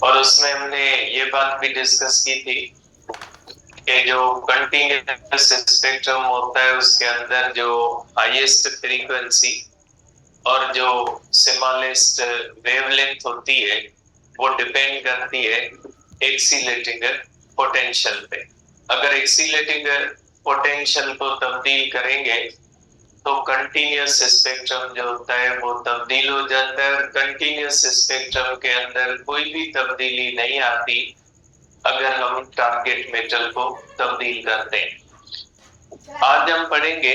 और उसमें हमने ये बात भी डिस्कस की थी कि जो कंटिन्यूअस स्पेक्ट्रम होता है उसके अंदर जो हाईएस्ट फ्रीक्वेंसी और जो स्मॉलेस्ट वेवलेंथ होती है वो डिपेंड करती है एक्सीलेटिंग पोटेंशियल पे। अगर एक्सीलेटिंग पोटेंशियल को तब्दील करेंगे तो कंटिन्यूअस स्पेक्ट्रम जो होता है वो तब्दील हो जाता है। और कंटिन्यूअस स्पेक्ट्रम के अंदर कोई भी तब्दीली नहीं आती अगर हम टारगेट मेटल को तब्दील करते हैं। आज हम पढ़ेंगे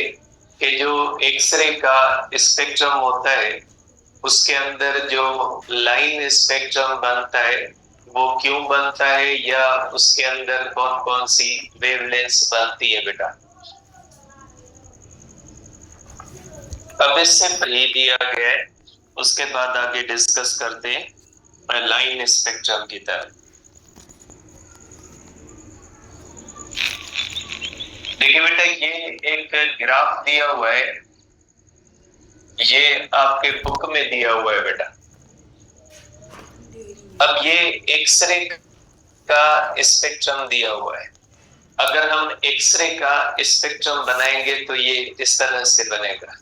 कि जो एक्सरे का स्पेक्ट्रम होता है उसके अंदर जो लाइन स्पेक्ट्रम बनता है वो क्यों बनता है, या उसके अंदर कौन कौन सी वेवलेंथ बनती है बेटा। अब इससे पहले दिया गया है, उसके बाद आगे डिस्कस करते हैं लाइन स्पेक्ट्रम की तरफ। देखिए बेटा, ये एक ग्राफ दिया हुआ है, ये आपके बुक में दिया हुआ है बेटा। अब ये एक्सरे का स्पेक्ट्रम दिया हुआ है। अगर हम एक्सरे का स्पेक्ट्रम बनाएंगे तो ये इस तरह से बनेगा।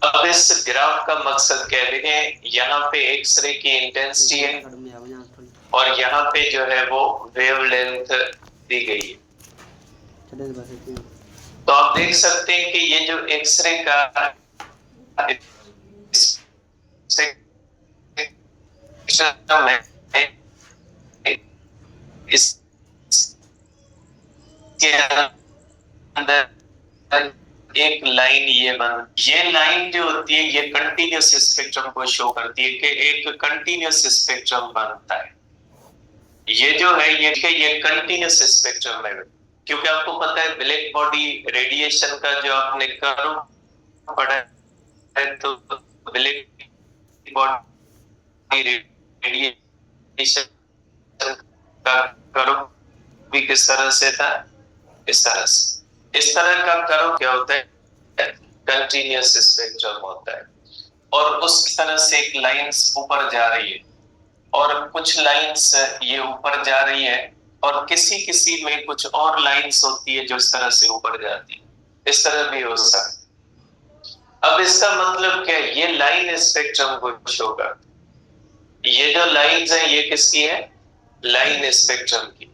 अब इस ग्राफ का मकसद क्या है, यहाँ पे एक्सरे की इंटेंसिटी है और यहाँ पे जो है वो वेवलेंथ दी गई है। तो आप देख सकते हैं कि ये जो एक्सरे का स्पेक्ट्रम है, इसके अंदर एक लाइन ये लाइन जो होती है ये कंटिन्यूअस स्पेक्ट्रम को शो करती है कि एक कंटिन्यूअस स्पेक्ट्रम बनता है। ये जो है ये कंटिन्यूअस स्पेक्ट्रम है, क्योंकि आपको पता है ब्लैक बॉडी रेडिएशन का जो आपने कर्व पढ़ा है, तो ब्लैक बॉडी रेडिएशन का कर्व भी किस तरह से था, इस तरह से। इस तरह का कर्व क्या होता है, कंटिन्यूअस स्पेक्ट्रम होता है। और उस तरह से एक लाइंस ऊपर जा रही है और कुछ लाइंस ये ऊपर जा रही है और किसी किसी में कुछ और लाइंस होती है जो इस तरह से ऊपर जाती है, इस तरह भी हो सकता है। अब इसका मतलब क्या है, ये लाइन स्पेक्ट्रम को शो करती है। ये जो लाइंस है ये किसकी है, लाइन स्पेक्ट्रम की।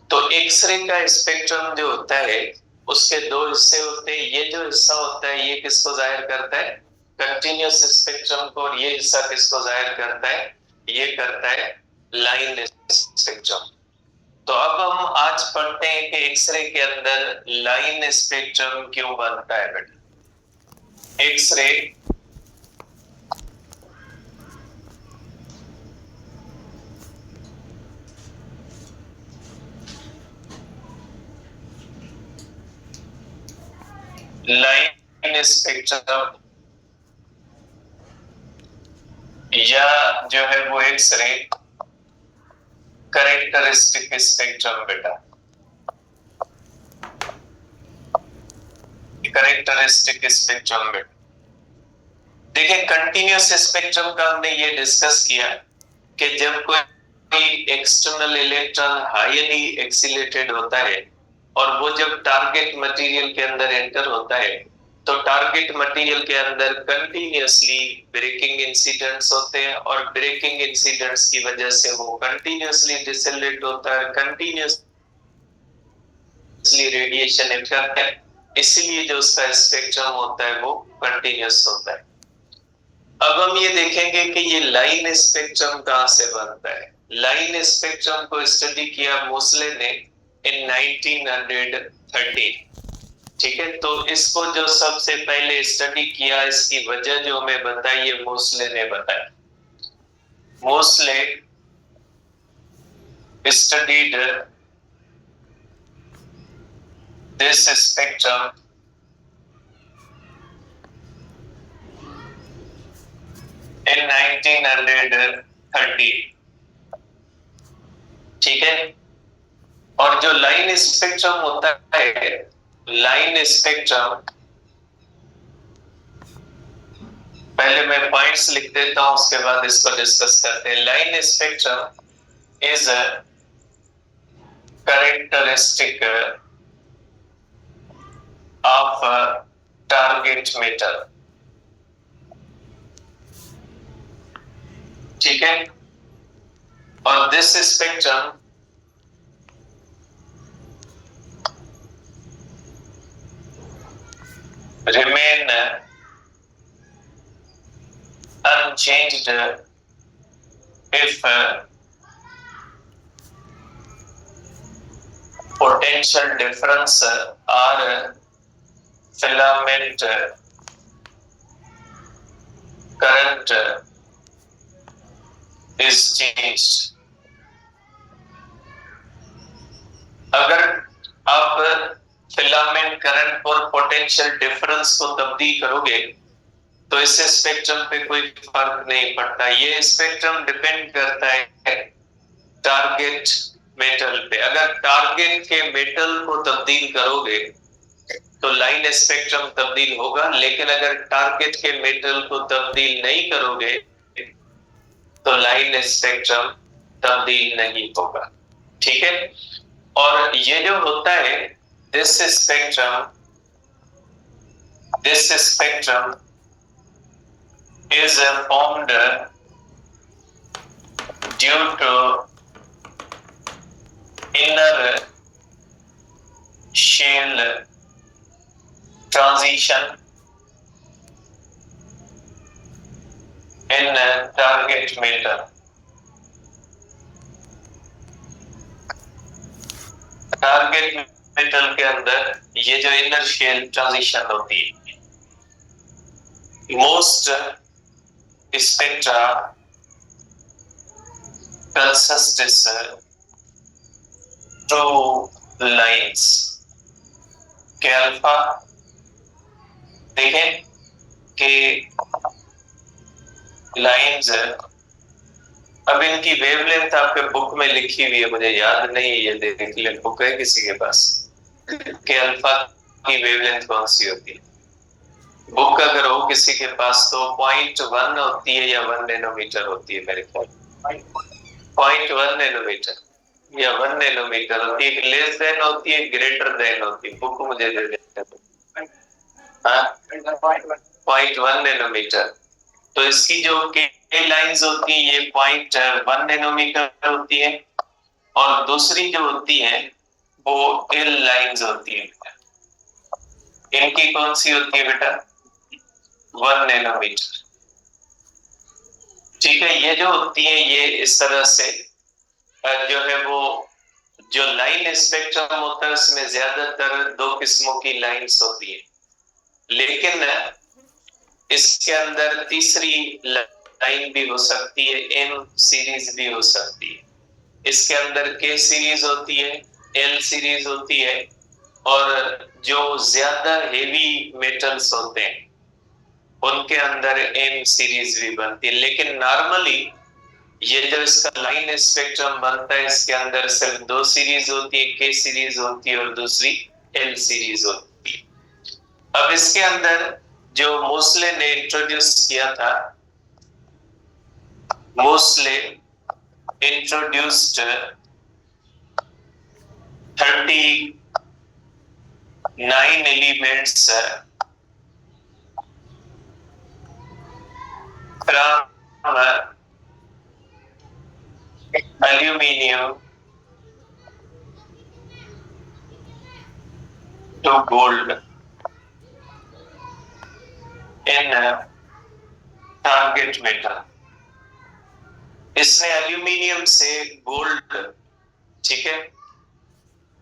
तो एक्सरे का स्पेक्ट्रम जो होता है उसके दो हिस्से होते हैं। ये जो हिस्सा होता है ये किसको जाहिर करता है, कंटिन्यूअस स्पेक्ट्रम को, और ये हिस्सा किसको जाहिर करता है, ये करता है लाइन स्पेक्ट्रम। तो अब हम आज पढ़ते हैं कि एक्सरे के अंदर लाइन स्पेक्ट्रम क्यों बनता है बेटा। एक्सरे लाइन स्पेक्ट्रम या जो है वो एक्सरे कैरेक्टरिस्टिक स्पेक्ट्रम बेटा, कैरेक्टरिस्टिक स्पेक्ट्रम बेटा। देखिए कंटिन्यूअस स्पेक्ट्रम का हमने ये डिस्कस किया कि जब कोई एक्सटर्नल इलेक्ट्रॉन हाईली एक्सीलेटेड होता है और वो जब टारगेट मटेरियल के अंदर एंटर होता है तो टारगेट मटेरियल के अंदर कंटिन्यूअसली ब्रेकिंग इंसिडेंट्स होते हैं और ब्रेकिंग इंसिडेंट्स की वजह से वो कंटिन्यूअसली डिसेलेट होता है, कंटिन्यूअसली रेडिएशन करता है। इसलिए जो उसका स्पेक्ट्रम होता है वो कंटिन्यूअस होता है। अब हम ये देखेंगे कि ये लाइन स्पेक्ट्रम कहां से बनता है। लाइन स्पेक्ट्रम को स्टडी किया मोसले ने इन 1913। ठीक है, तो इसको जो सबसे पहले स्टडी किया, इसकी वजह जो हमें बताई है मोसले ने बताया। मोसले स्टडीड दिस स्पेक्ट्रम इन 1930। ठीक है, और जो लाइन स्पेक्ट्रम होता है, लाइन स्पेक्ट्रम पहले मैं पॉइंट्स लिख देता हूं, उसके बाद इसको डिस्कस करते हैं। Line spectrum is a characteristic of target metal. ठीक है, और this spectrum remain unchanged if potential difference or filament current is changed। अगर आप फिलामेंट करंट और पोटेंशियल डिफरेंस को तब्दील करोगे तो इससे स्पेक्ट्रम पे कोई फर्क नहीं पड़ता। ये स्पेक्ट्रम डिपेंड करता है टारगेट मेटल पे। अगर टारगेट के मेटल को तब्दील करोगे तो लाइन स्पेक्ट्रम तब्दील होगा, लेकिन अगर टारगेट के मेटल को तब्दील नहीं करोगे तो लाइन स्पेक्ट्रम तब्दील नहीं होगा। ठीक है, और ये जो होता है this spectrum is formed due to inner shell transition in target metal। Target metal के अंदर ये जो इनर शेल ट्रांजिशन होती है, most spectra consists two lines के अल्फा। देखें कि लाइंस, अब इनकी वेवलेंथ आपके बुक में लिखी हुई है, मुझे याद नहीं है, ये देख ले, बुक है किसी के पास कि अल्फा की वेवलेंथ कौन सी होती है। बुक अगर हो किसी के पास तो 0.1 होती है या 1 नैनोमीटर होती है मेरे ख्याल। 0.1 नैनोमीटर या 1 नैनोमीटर होती है, लेस देन होती है, ग्रेटर देन होती है। बुक मुझे दे देते हैं। हाँ, 0.1 नैनोमीटर। तो इसकी जो के लाइंस होती है ये 0.1 नैनोमीटर होती है, और दूसरी जो होती है वो एल लाइंस होती है। इनकी कौन सी होती है बेटा? 1 नैनोमीटर। ठीक है, ये जो होती है ये इस तरह से जो है वो जो लाइन स्पेक्ट्रम होता है उसमें ज्यादातर दो किस्मों की लाइंस होती है, लेकिन इसके अंदर तीसरी लाइन भी हो सकती है, एम सीरीज भी हो सकती है। इसके अंदर के सीरीज होती है, एल सीरीज होती है, और जो ज्यादा हेवी मेटल्स होते हैं उनके अंदर एम सीरीज भी बनती है। लेकिन नॉर्मली ये जो इसका लाइन स्पेक्ट्रम बनता है इसके अंदर सिर्फ दो सीरीज होती है, के सीरीज होती है और दूसरी एल सीरीज होती है। अब इसके अंदर जो मोस्ले ने इंट्रोड्यूस किया था, Moseley introduced 39 elements from aluminium to gold in target metal. इसने एल्यूमिनियम से गोल्ड, ठीक है,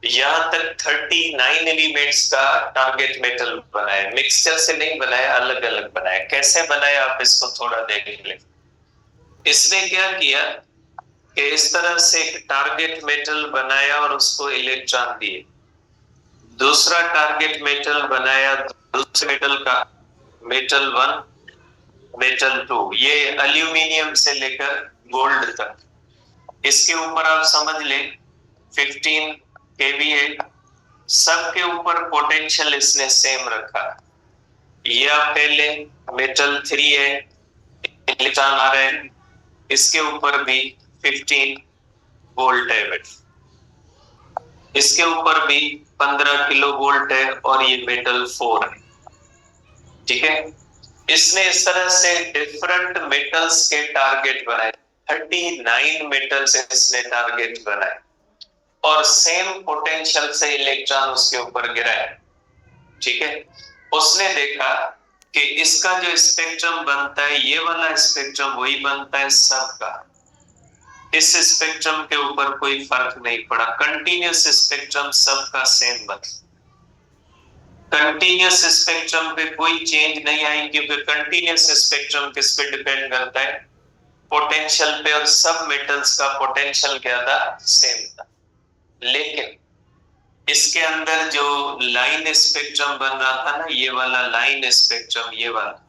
यहां तक 39 एलिमेंट्स का टारगेट मेटल बनाया। मिक्सचर से नहीं बनाया, अलग अलग बनाया। कैसे बनाया आप इसको थोड़ा देख लें। इसने क्या किया कि इस तरह से एक टारगेट मेटल बनाया और उसको इलेक्ट्रॉन दिए, दूसरा टारगेट मेटल बनाया दूसरे मेटल का, मेटल 1, मेटल 2, ये एल्यूमिनियम से लेकर गोल्ड तक। इसके ऊपर आप समझ लें 15 kVA, सबके ऊपर पोटेंशियल इसने सेम रखा। ये आप पहले मेटल 3 है, इलेक्ट्रॉन आ रहे हैं, इसके ऊपर भी 15 वोल्ट है बेटा, इसके ऊपर भी 15 किलो वोल्ट है और ये मेटल 4 है। ठीक है, इसने इस तरह से डिफरेंट मेटल्स के टारगेट बनाए, 39 मेटल्स इसने टारगेट बनाए और सेम पोटेंशियल से इलेक्ट्रॉन उसके ऊपर गिराए। ठीक है, उसने देखा कि इसका जो स्पेक्ट्रम बनता है, ये वाला स्पेक्ट्रम वही बनता है सबका, इस स्पेक्ट्रम के ऊपर कोई फर्क नहीं पड़ा, कंटिन्यूस स्पेक्ट्रम सबका सेम बना। कंटिन्यूस स्पेक्ट्रम पे कोई चेंज नहीं आई, क्योंकि कंटिन्यूस स्पेक्ट्रम किस पे डिपेंड करता है, पोटेंशियल पे, और सब मेटल्स का पोटेंशियल क्या था, सेम था। लेकिन इसके अंदर जो लाइन स्पेक्ट्रम बन रहा था ना, ये वाला लाइन स्पेक्ट्रम, ये वाला,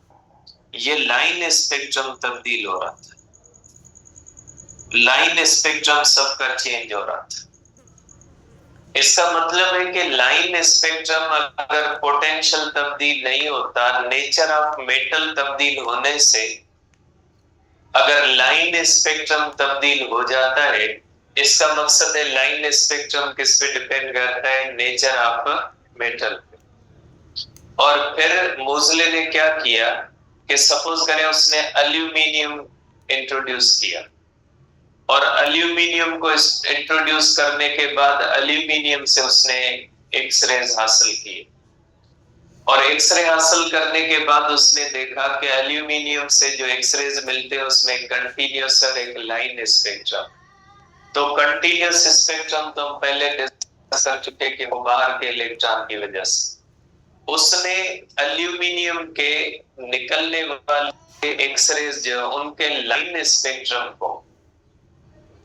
ये लाइन स्पेक्ट्रम तब्दील हो रहा था, लाइन स्पेक्ट्रम सबका चेंज हो रहा था। इसका मतलब है कि लाइन स्पेक्ट्रम अगर पोटेंशियल तब्दील नहीं होता, नेचर ऑफ मेटल तब्दील होने से अगर लाइन स्पेक्ट्रम तब्दील हो जाता है, इसका मकसद है लाइन स्पेक्ट्रम किस पे डिपेंड करता है, नेचर ऑफ मेटल पे। और फिर मोज़ले ने क्या किया कि सपोज करें उसने एल्यूमिनियम इंट्रोड्यूस किया, और एल्यूमिनियम को इंट्रोड्यूस करने के बाद एल्यूमिनियम से उसने एक्सरेज हासिल की, और एक्सरे हासिल करने के बाद उसने देखा कि एल्यूमिनियम से जो एक्सरेज मिलते हैं उसमें कंटिन्यूस और एक लाइन स्पेक्ट्रम। तो कंटिन्यूस स्पेक्ट्रम तो हम पहले डिस्कस कर चुके कि वो बाहर के इलेक्ट्रॉन की वजह से, उसने एल्यूमिनियम के निकलने वाले एक्सरेज जो उनके लाइन स्पेक्ट्रम को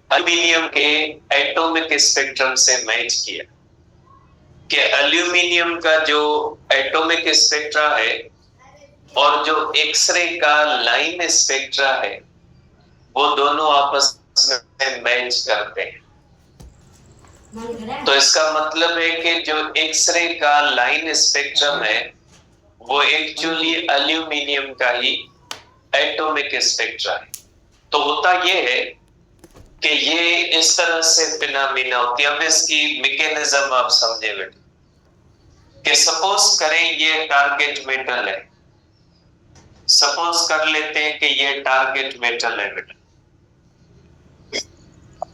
एल्यूमिनियम के एटॉमिक स्पेक्ट्रम से मैच किया कि एल्यूमिनियम का जो एटॉमिक स्पेक्ट्रा है और जो एक्सरे का लाइन स्पेक्ट्रा है, वो दोनों आपस में मैच करते हैं। तो इसका मतलब है कि जो एक्सरे का लाइन स्पेक्ट्रम है वो एक्चुअली एल्यूमिनियम का ही एटॉमिक स्पेक्ट्रा है। तो होता ये है कि ये इस तरह से फिनोमेना होती है। अब इसकी मैकेनिज्म आप समझे बेटा, कि सपोज करें ये टारगेट मेटल है, सपोज कर लेते हैं कि ये टारगेट मेटल है बेटा,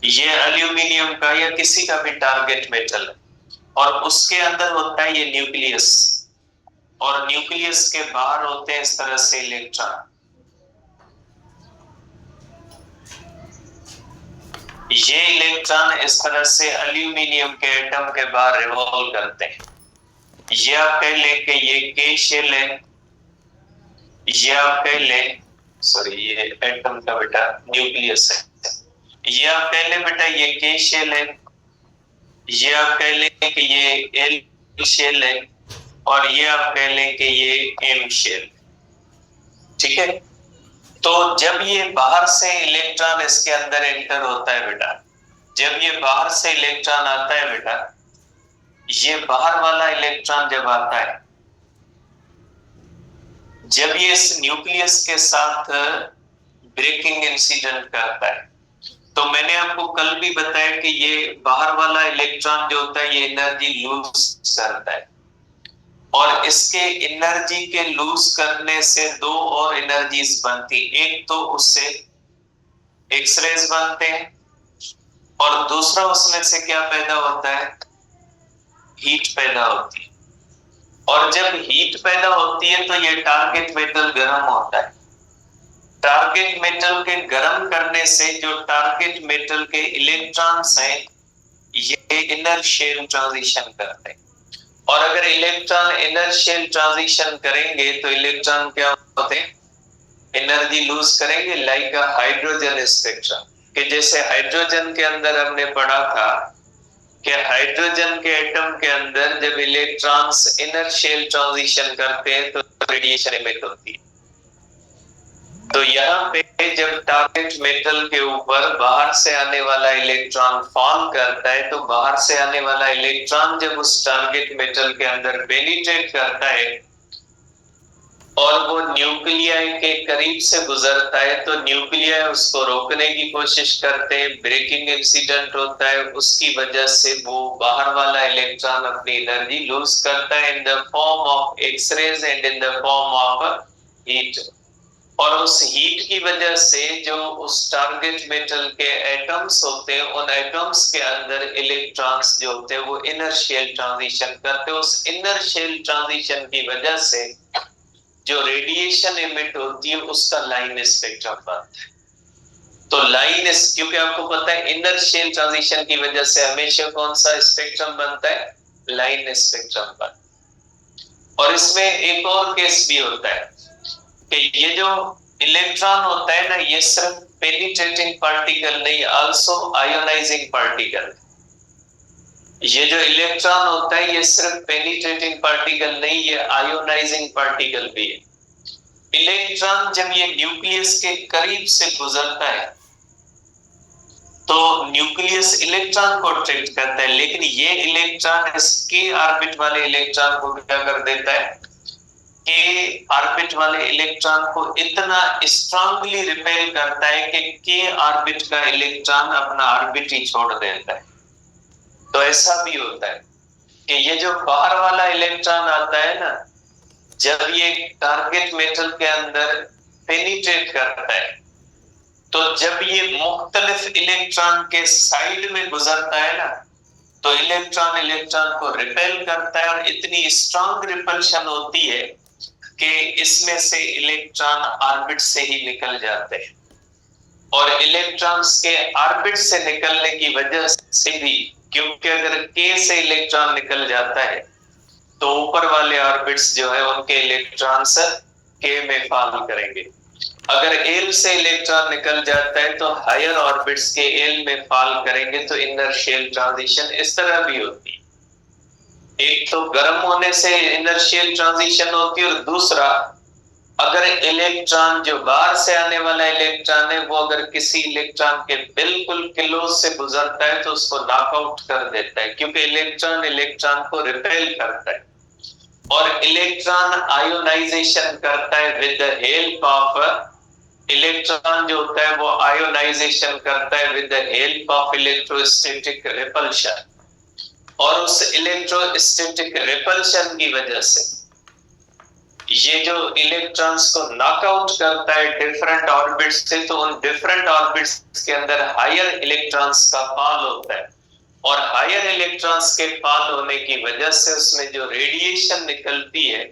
ये एल्यूमिनियम का या किसी का भी टारगेट मेटल है, और उसके अंदर होता है ये न्यूक्लियस, और न्यूक्लियस के बाहर होते हैं इस तरह से इलेक्ट्रॉन। ये इलेक्ट्रॉन इस तरह से एल्यूमिनियम के एटम के बाहर रिवॉल्व करते हैं। ये आप कह लें कि ये के शेल है, ये आप कह लें, सॉरी ये एटम का बेटा न्यूक्लियस है, ये आप कह लें बेटा ये के शेल है, ये आप कह लें कि ये एल शेल है, और ये आप कह लें कि ये एम शेल। ठीक है, तो जब ये बाहर से इलेक्ट्रॉन इसके अंदर एंटर होता है बेटा, जब ये बाहर से इलेक्ट्रॉन आता है बेटा, ये बाहर वाला इलेक्ट्रॉन जब आता है, जब ये इस न्यूक्लियस के साथ ब्रेकिंग इंसिडेंट करता है, तो मैंने आपको कल भी बताया कि ये बाहर वाला इलेक्ट्रॉन जो होता है ये एनर्जी लूज करता है, और इसके एनर्जी के लूज करने से दो और एनर्जीज बनती, एक तो उससे एक्सरेज बनते हैं, और दूसरा उसमें से क्या पैदा होता है, हीट पैदा होती है। और जब हीट पैदा होती है तो ये टारगेट मेटल गर्म होता है। टारगेट मेटल के गर्म करने से जो टारगेट मेटल के इलेक्ट्रॉन्स हैं ये इनर शेल ट्रांजिशन करते हैं, और अगर इलेक्ट्रॉन इनर शेल ट्रांजिशन करेंगे तो इलेक्ट्रॉन क्या होते हैं, एनर्जी लूज करेंगे, लाइक अ हाइड्रोजन स्पेक्ट्रम, कि जैसे हाइड्रोजन के अंदर हमने पढ़ा था कि हाइड्रोजन के एटम के अंदर जब इलेक्ट्रॉन्स इनर शेल ट्रांजिशन करते हैं तो रेडिएशन इमिट होती है। तो यहाँ पे जब टारगेट मेटल के ऊपर बाहर से आने वाला इलेक्ट्रॉन फॉल करता है, तो बाहर से आने वाला इलेक्ट्रॉन जब उस टारगेट मेटल के अंदर पेनिट्रेट करता है और वो न्यूक्लियाई के करीब से गुजरता है तो न्यूक्लियाई उसको रोकने की कोशिश करते हैं, ब्रेकिंग इंसिडेंट होता है, उसकी वजह से वो बाहर वाला इलेक्ट्रॉन अपनी एनर्जी लूज करता है in the form of X-rays and in the form of heat. और उस हीट की वजह से जो उस टारगेट मेटल के एटम्स होते हैं, उन एटम्स के अंदर इलेक्ट्रॉन्स जो होते हैं वो इनर्शियल ट्रांजिशन करते हैं। उस इनर्शियल ट्रांजिशन की वजह से जो रेडिएशन एमिट होती है उसका लाइन स्पेक्ट्रम बनता है। तो लाइन, क्योंकि आपको पता है इनर्शियल ट्रांजिशन की वजह से हमेशा कौन सा स्पेक्ट्रम बनता है, लाइन स्पेक्ट्रम बनता है। और इसमें एक और केस भी होता है कि ये जो इलेक्ट्रॉन होता है ना, ये सिर्फ पेनिट्रेटिंग पार्टिकल नहीं, आल्सो आयोनाइजिंग पार्टिकल। ये जो इलेक्ट्रॉन होता है ये सिर्फ पेनिट्रेटिंग पार्टिकल नहीं, ये आयोनाइजिंग पार्टिकल भी है। इलेक्ट्रॉन जब ये न्यूक्लियस के करीब से गुजरता है तो न्यूक्लियस इलेक्ट्रॉन को अट्रैक्ट करता है, लेकिन ये इलेक्ट्रॉन इसके ऑर्बिट वाले इलेक्ट्रॉन को क्या कर देता है, के ऑर्बिट वाले इलेक्ट्रॉन को इतना स्ट्रांगली रिपेल करता है कि के ऑर्बिट का इलेक्ट्रॉन अपना ऑर्बिट ही छोड़ देता है। तो ऐसा भी होता है कि ये जो बाहर वाला इलेक्ट्रॉन आता है ना, जब ये टारगेट मेटल के अंदर पेनिट्रेट करता है तो जब ये मुख्तलिफ इलेक्ट्रॉन के साइड में गुजरता है ना, तो इलेक्ट्रॉन इलेक्ट्रॉन को रिपेल करता है और इतनी स्ट्रांग रिपल्शन होती है कि इसमें से इलेक्ट्रॉन ऑर्बिट से ही निकल जाते हैं। और इलेक्ट्रॉन्स के ऑर्बिट से निकलने की वजह से भी, क्योंकि अगर के से इलेक्ट्रॉन निकल जाता है तो ऊपर वाले ऑर्बिट्स जो है उनके इलेक्ट्रॉन्स के में फॉल करेंगे। अगर एल से इलेक्ट्रॉन निकल जाता है तो हायर ऑर्बिट्स के एल में फॉल करेंगे। तो इनर्शियल ट्रांजिशन इस तरह भी होती है, एक तो गर्म होने से इनर्शियल ट्रांजिशन होती है, और दूसरा अगर इलेक्ट्रॉन जो बाहर से आने वाला इलेक्ट्रॉन है वो अगर किसी इलेक्ट्रॉन के बिल्कुल क्लोज से गुजरता है तो उसको नॉकआउट कर देता है, क्योंकि इलेक्ट्रॉन इलेक्ट्रॉन को रिपेल करता है और इलेक्ट्रॉन आयोनाइजेशन करता है with the help of, electron जो होता है वो आयोनाइजेशन करता है with the help of electrostatic repulsion. और उस इलेक्ट्रोस्टैटिक रिपल्शन की वजह से ये जो इलेक्ट्रॉन्स को नॉकआउट करता है डिफरेंट ऑर्बिट्स से, तो उन डिफरेंट ऑर्बिट्स के अंदर हायर इलेक्ट्रॉन्स का फॉल होता है, और हायर इलेक्ट्रॉन्स के फॉल होने की वजह से उसमें जो रेडिएशन निकलती है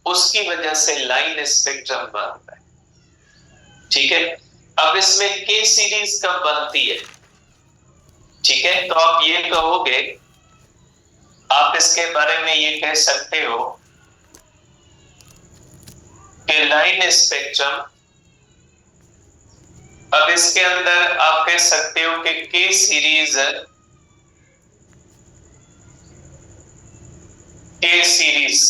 उसकी वजह से लाइन स्पेक्ट्रम बनता है। ठीक है, अब इसमें के सीरीज कब बनती है, ठीक है, तो आप ये कहोगे, आप इसके बारे में ये कह सकते हो कि लाइन स्पेक्ट्रम, अब इसके अंदर आप कह सकते हो कि के सीरीज, के सीरीज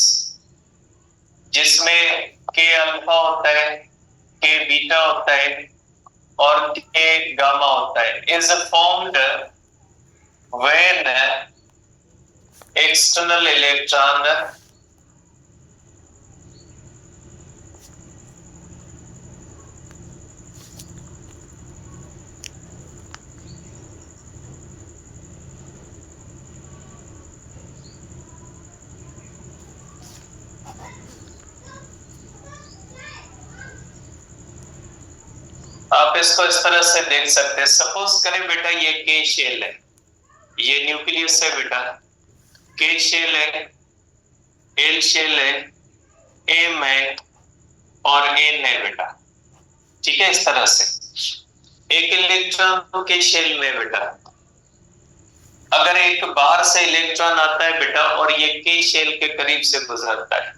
जिसमें के अल्फा होता है, के बीटा होता है और के गामा होता है, is formed when external electron आप इसको इस तरह से देख सकते हैं। सपोज करें बेटा ये के शेल है, ये न्यूक्लियस है बेटा, के शेल है, एल शेल है, एम है और एन है बेटा। ठीक है, इस तरह से एक इलेक्ट्रॉन के शेल में बेटा, अगर एक बाहर से इलेक्ट्रॉन आता है बेटा और ये के शेल के करीब से गुजरता है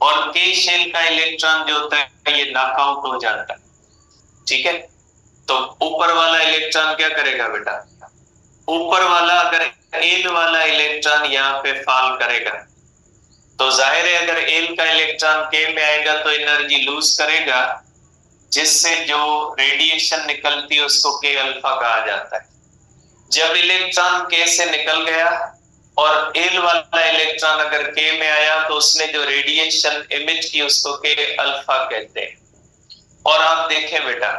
और के शेल का इलेक्ट्रॉन जो होता है ये नॉकआउट हो जाता है, ठीक है, तो ऊपर वाला इलेक्ट्रॉन क्या करेगा बेटा, ऊपर वाला अगर एल वाला इलेक्ट्रॉन यहाँ पे फॉल करेगा तो जाहिर है अगर एल का इलेक्ट्रॉन के में आएगा तो एनर्जी लूज करेगा, जिससे जो रेडिएशन निकलती है उसको के अल्फा कहा जाता है। जब इलेक्ट्रॉन के से निकल गया और एल वाला इलेक्ट्रॉन अगर के में आया तो उसने जो रेडिएशन इमिट की उसको के अल्फा कहते हैं। और आप देखें बेटा,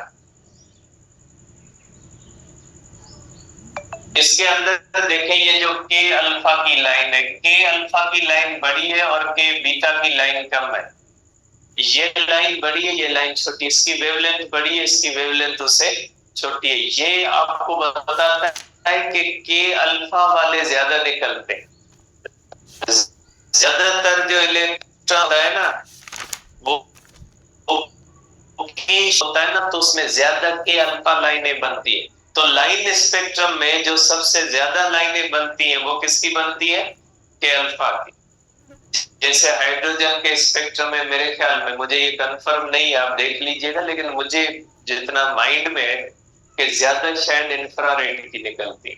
इसके अंदर देखें ये जो के अल्फा की लाइन है, के अल्फा की लाइन बड़ी है और के बीटा की लाइन कम है। ये लाइन बड़ी है, ये लाइन छोटी, इसकी वेवलेंथ बड़ी है, इसकी वेवलेंथ उससे छोटी है। ये आपको बताता है कि के अल्फा वाले ज्यादा निकलते हैं। ज्यादातर जो इलेक्ट्रॉन है ना वो होता है ना, तो उसमें ज्यादा के अल्फा लाइनें बनती है। तो लाइन स्पेक्ट्रम में जो सबसे ज्यादा लाइनें बनती हैं वो किसकी बनती है? के अल्फा की। जैसे हाइड्रोजन के स्पेक्ट्रम में मेरे ख्याल में, मुझे ये कंफर्म नहीं है, आप देख लीजिएगा, लेकिन मुझे जितना माइंड में है कि ज्यादा शायद इंफ्रारेड की निकलती है,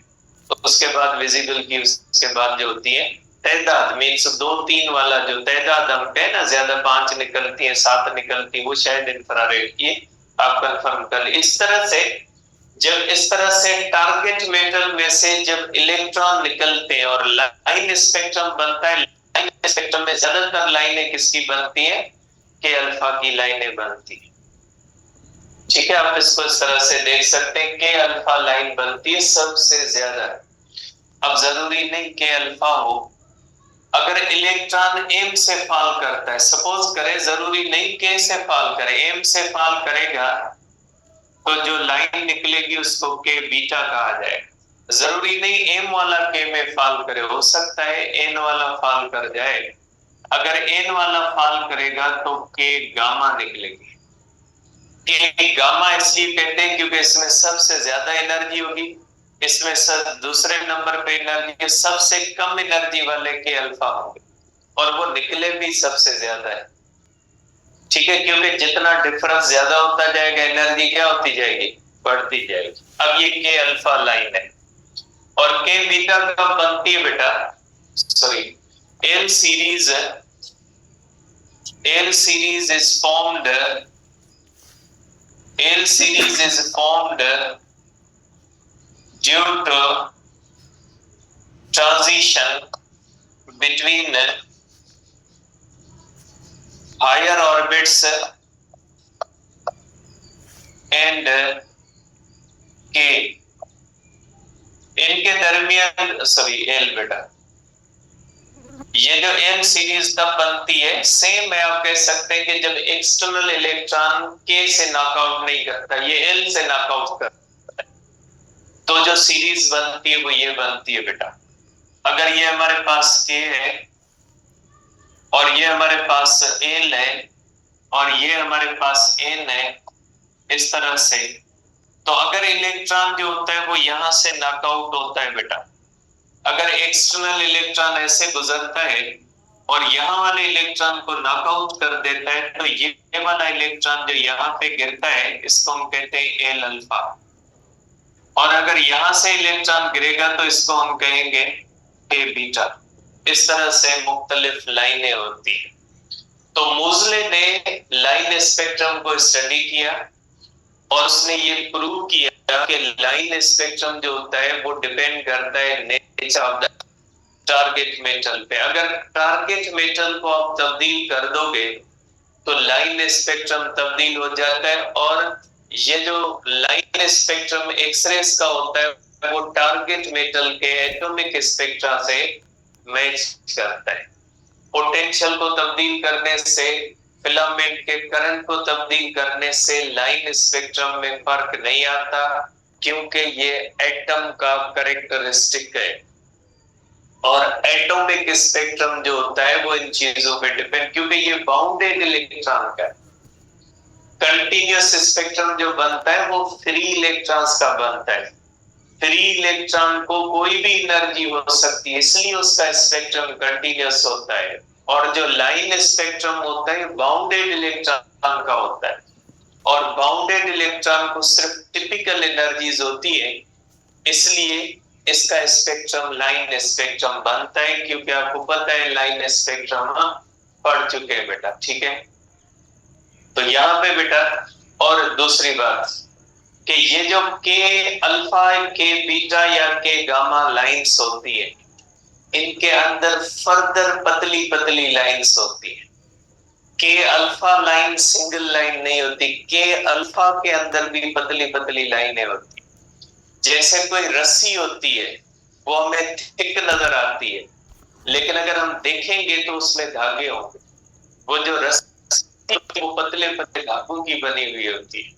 तो उसके बाद विजिबल की, उसके बाद जो होती है तैदाद, मीन्स 2-3 वाला जो तैदाद हम कहें ना, ज्यादा 5 निकलती है, 7 निकलती है, वो शायद इंफ्रारेड की। आप कंफर्म कर, इस तरह से जब इस तरह से टारगेट मेटल में से जब इलेक्ट्रॉन निकलते हैं और लाइन स्पेक्ट्रम बनता है, लाइन स्पेक्ट्रम में ज्यादातर लाइनें किसकी बनती है? के अल्फा की लाइनें बनती है। ठीक है, आप इसको इस तरह से देख सकते हैं, के अल्फा लाइन बनती है सबसे ज्यादा। अब जरूरी नहीं के अल्फा हो, अगर इलेक्ट्रॉन एम से फॉल करता है, सपोज करें, जरूरी नहीं के से फॉल करे, एम से फॉल करेगा तो जो लाइन निकलेगी उसको के बीटा कहा जाएगा। जरूरी नहीं एम वाला के में फॉल करे, हो सकता है एन वाला फॉल कर जाए। अगर एन वाला फॉल करेगा तो के गामा निकलेगी। के गामा इसलिए कहते हैं क्योंकि इसमें सबसे ज्यादा एनर्जी होगी, इसमें दूसरे नंबर पे एनर्जी, सबसे कम एनर्जी वाले के अल्फा होंगे, और वो निकले भी सबसे ज्यादा है। ठीक है, क्योंकि जितना डिफरेंस ज्यादा होता जाएगा एनर्जी क्या होती जाएगी? बढ़ती जाएगी। अब ये के अल्फा लाइन है, और के बीटा कब बनती है बेटा? Sorry, L series is formed, L series is formed due to transition between higher orbits and K, इनके दरमियान, सॉरी एल बेटा, ये जो एल सीरीज तब बनती है, सेम है, आप कह सकते हैं कि जब एक्सटर्नल इलेक्ट्रॉन के से नॉकआउट नहीं करता, ये एल से नॉकआउट करता है, तो जो सीरीज बनती है वो ये बनती है बेटा। अगर ये हमारे पास के है और ये हमारे पास एल है और ये हमारे पास एन है, इस तरह से, तो अगर इलेक्ट्रॉन जो होता है वो यहां से नॉकआउट होता है बेटा, अगर एक्सटर्नल इलेक्ट्रॉन ऐसे गुजरता है और यहाँ वाले इलेक्ट्रॉन को नॉकआउट कर देता है, तो ये वाला इलेक्ट्रॉन जो यहाँ पे गिरता है इसको हम कहते हैं एल अल्फा, और अगर यहां से इलेक्ट्रॉन गिरेगा तो इसको हम कहेंगे के बीटा। इस तरह से मुख्तलिफ लाइनें होती हैं। तो मोज़ले ने लाइन स्पेक्ट्रम को स्टडी किया और उसने ये प्रूव किया कि लाइन स्पेक्ट्रम जो होता है वो डिपेंड करता है nature of the target metal पे। अगर टारगेट मेटल को आप तब्दील कर दोगे तो लाइन स्पेक्ट्रम तब्दील हो जाता है, और ये जो लाइन स्पेक्ट्रम एक्सरेज का होता है वो टारगेट मेटल के एटॉमिक स्पेक्ट्रा से मैच करता है। पोटेंशियल को तब्दील करने से, फिलामेंट के करंट को तब्दील करने से लाइन स्पेक्ट्रम में फर्क नहीं आता, क्योंकि ये एटम का कैरेक्टरिस्टिक है, और एटॉमिक स्पेक्ट्रम जो होता है वो इन चीजों पे डिपेंड, क्योंकि ये बाउंडेड इलेक्ट्रॉन का। कंटिन्यूअस स्पेक्ट्रम जो बनता है वो फ्री इलेक्ट्रॉन्स का बनता है। फ्री इलेक्ट्रॉन को कोई भी एनर्जी हो सकती है, इसलिए उसका स्पेक्ट्रम कंटिन्यूअस होता है, और जो लाइन स्पेक्ट्रम होता है बाउंडेड इलेक्ट्रॉन का होता है, और बाउंडेड इलेक्ट्रॉन को सिर्फ टिपिकल एनर्जीज होती है, इसलिए इसका स्पेक्ट्रम लाइन स्पेक्ट्रम बनता है। क्योंकि आपको पता है लाइन स्पेक्ट्रम पढ़ चुके हैं बेटा, ठीक है। तो यहाँ पे बेटा, और दूसरी बात कि ये जो के अल्फा, के बीटा या के गामा लाइंस होती है, इनके अंदर फर्दर पतली पतली लाइंस होती है। के अल्फा लाइन सिंगल लाइन नहीं होती, के अल्फा के अंदर भी पतली पतली लाइनें होती। जैसे कोई रस्सी होती है, वो हमें थिक नजर आती है, लेकिन अगर हम देखेंगे तो उसमें धागे होंगे। वो जो रस्सी वो पतले पतले धागों की बनी हुई होती है।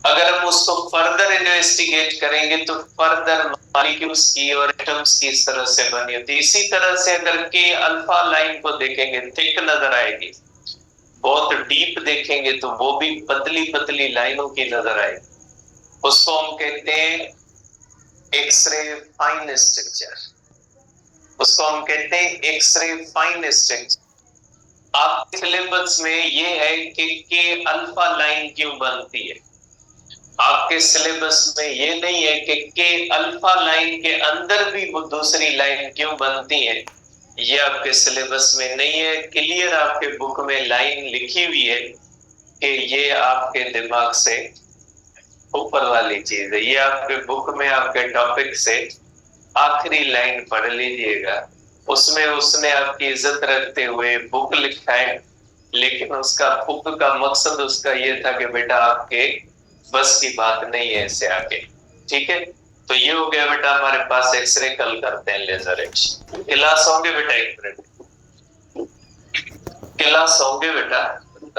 अगर हम उसको फर्दर इन्वेस्टिगेट करेंगे तो फर्दर मॉलिक्यूल्स की और एटम्स की इस तरह से बनी होती है। इसी तरह से अगर के अल्फा लाइन को देखेंगे थिक नजर आएगी, बहुत डीप देखेंगे तो वो भी पतली पतली लाइनों की नजर आएगी। उसको हम कहते हैं एक्सरे फाइन स्ट्रक्चर। उसको हम कहते हैं एक्सरे फाइन स्ट्रक्चर। आपके सिलेबस में ये है कि के अल्फा लाइन क्यों बनती है। आपके सिलेबस में ये नहीं है कि के अल्फा लाइन के अंदर भी वो दूसरी लाइन क्यों बनती है, ये आपके सिलेबस में नहीं है। क्लियर आपके बुक में लाइन लिखी हुई है कि ये आपके दिमाग से ऊपर वाली चीज है। ये आपके बुक में आपके टॉपिक से आखिरी लाइन पढ़ लीजिएगा। उसमें उसने आपकी इज्जत रखते हुए बुक लिखा है, लेकिन उसका बुक का मकसद उसका ये था कि बेटा आपके बस की बात नहीं है इससे आगे। ठीक है, तो ये हो गया बेटा हमारे पास एक्सरे। कल करते हैं लेजर एक्शन। क्लास होंगे बेटा, एक मिनट क्लास होंगे बेटा।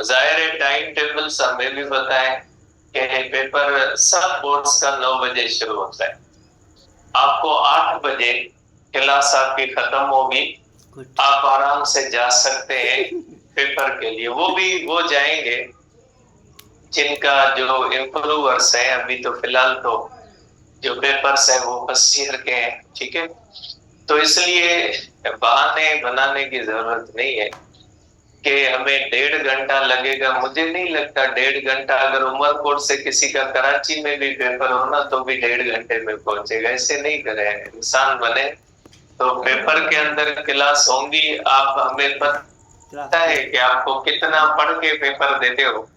जाहिर है टाइम टेबल हमें भी बताएं कि पेपर सब बोर्ड्स का 9 बजे शुरू होता है। आपको 8 बजे क्लास आपकी खत्म होगी, आप आराम से जा सकते हैं पेपर के लिए। वो जाएंगे जिनका जो इम्प्रूवर्स है। अभी तो फिलहाल तो जो पेपर्स है वो फर्स्ट ईयर के हैं। ठीक है, तो इसलिए बहाने बनाने की जरूरत नहीं है कि हमें 1.5 घंटा लगेगा। मुझे नहीं लगता 1.5 घंटा, अगर उमरकोट से किसी का कराची में भी पेपर होना तो भी 1.5 घंटे में पहुंचेगा। ऐसे नहीं करे, इंसान बने। तो पेपर के अंदर क्लास होंगी। आप हमें पता है कि आपको कितना पढ़ के पेपर देते हो।